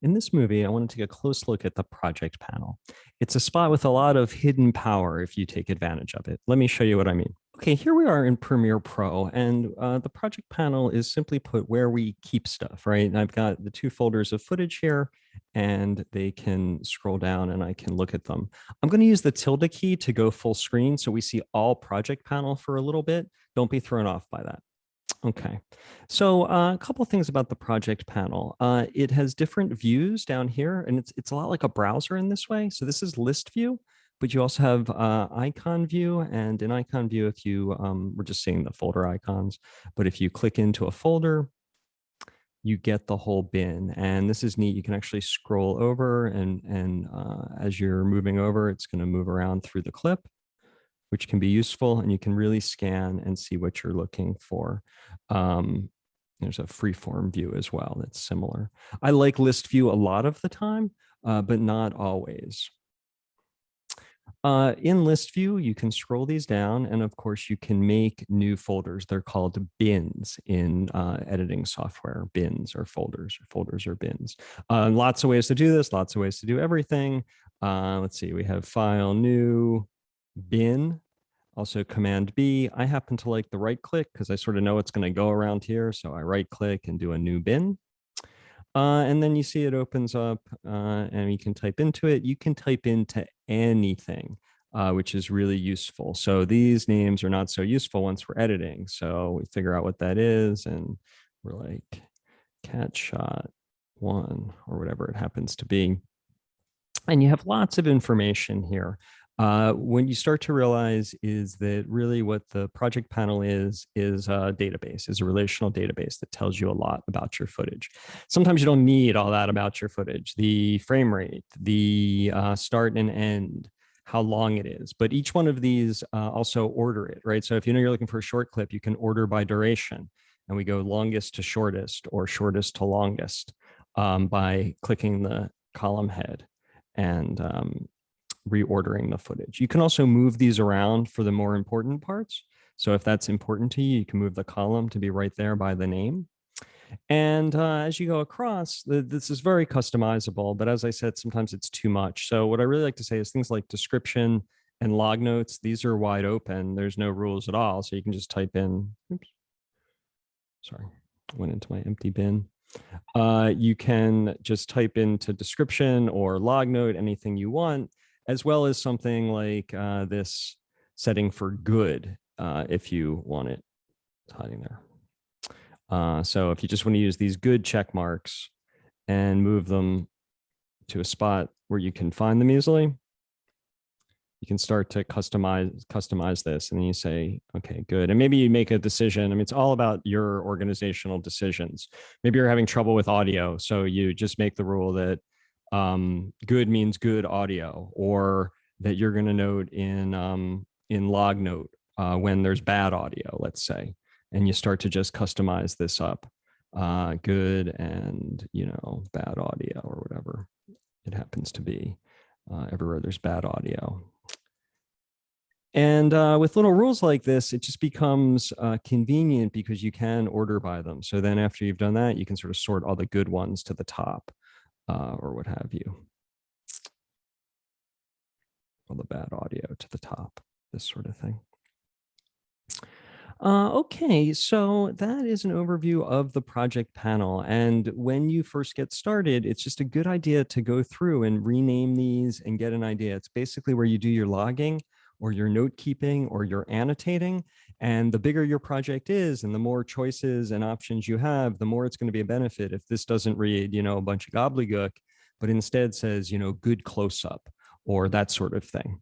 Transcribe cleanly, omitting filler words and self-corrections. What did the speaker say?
In this movie, I want to take a close look at the project panel. It's a spot with a lot of hidden power if you take advantage of it. Let me show you what I mean. Okay, here we are in Premiere Pro, and the project panel is simply put where we keep stuff, right? And I've got the two folders of footage here, and they can scroll down and I can look at them. I'm going to use the tilde key to go full screen so we see all project panel for a little bit. Don't be thrown off by that. Okay, so a couple things about the project panel. It has different views down here, and it's a lot like a browser in this way. So this is list view, but you also have icon view, and in icon view, if you we're just seeing the folder icons, but if you click into a folder, you get the whole bin, and this is neat. You can actually scroll over, and as you're moving over, it's going to move around through the clip, which can be useful, and you can really scan and see what you're looking for. There's a freeform view as well that's similar. I like list view a lot of the time, but not always. In list view, you can scroll these down, and of course you can make new folders. They're called bins in editing software. Bins or folders or bins. Lots of ways to do this, lots of ways to do everything. Let's see, we have file, new, bin, also command B. I happen to like the right click because I sort of know it's going to go around here. So I right click and do a new bin. And then you see it opens up and you can type into it. You can type into anything, which is really useful. So these names are not so useful once we're editing. So we figure out what that is and we're like cat shot 1 or whatever it happens to be. And you have lots of information here. When you start to realize is that really what the project panel is a database, is a relational database that tells you a lot about your footage. Sometimes you don't need all that about your footage, the frame rate, the start and end, how long it is. But each one of these also order it, right? So if you know you're looking for a short clip, you can order by duration. And we go longest to shortest or shortest to longest by clicking the column head and reordering the footage. You can also move these around for the more important parts. So if that's important to you, you can move the column to be right there by the name. And as you go across, this is very customizable, but as I said, sometimes it's too much. So what I really like to say is things like description and log notes, these are wide open. There's no rules at all. So you can just type in, oops, sorry, went into my empty bin. You can just type into description or log note, anything you want, as well as something like this setting for good if you want it. It's hiding there. So if you just want to use these good check marks and move them to a spot where you can find them easily, you can start to customize this, and then you say, okay, good. And maybe you make a decision. I mean, it's all about your organizational decisions. Maybe you're having trouble with audio, so you just make the rule that good means good audio, or that you're going to note in log note when there's bad audio, let's say, and you start to just customize this up, good and bad audio or whatever it happens to be. Everywhere there's bad audio. And with little rules like this, it just becomes convenient because you can order by them. So then after you've done that, you can sort of sort all the good ones to the top or what have you. All the bad audio to the top, this sort of thing. Okay, so that is an overview of the project panel. And when you first get started, it's just a good idea to go through and rename these and get an idea. It's basically where you do your logging or your note keeping or your annotating. And the bigger your project is and the more choices and options you have, the more it's going to be a benefit. If this doesn't read, a bunch of gobbledygook, but instead says, good close up or that sort of thing.